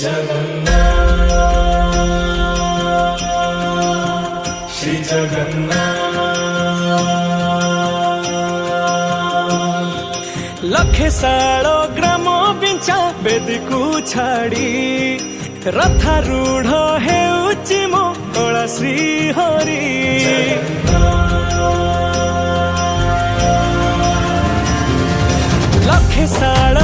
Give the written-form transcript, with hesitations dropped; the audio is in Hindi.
जगन्नाथ श्री जगन्नाथ। लखे सालो ग्रामो बिंचा बेदी को छाड़ी रथारूढ़ हेउची मो कला श्री हरि। लखे साल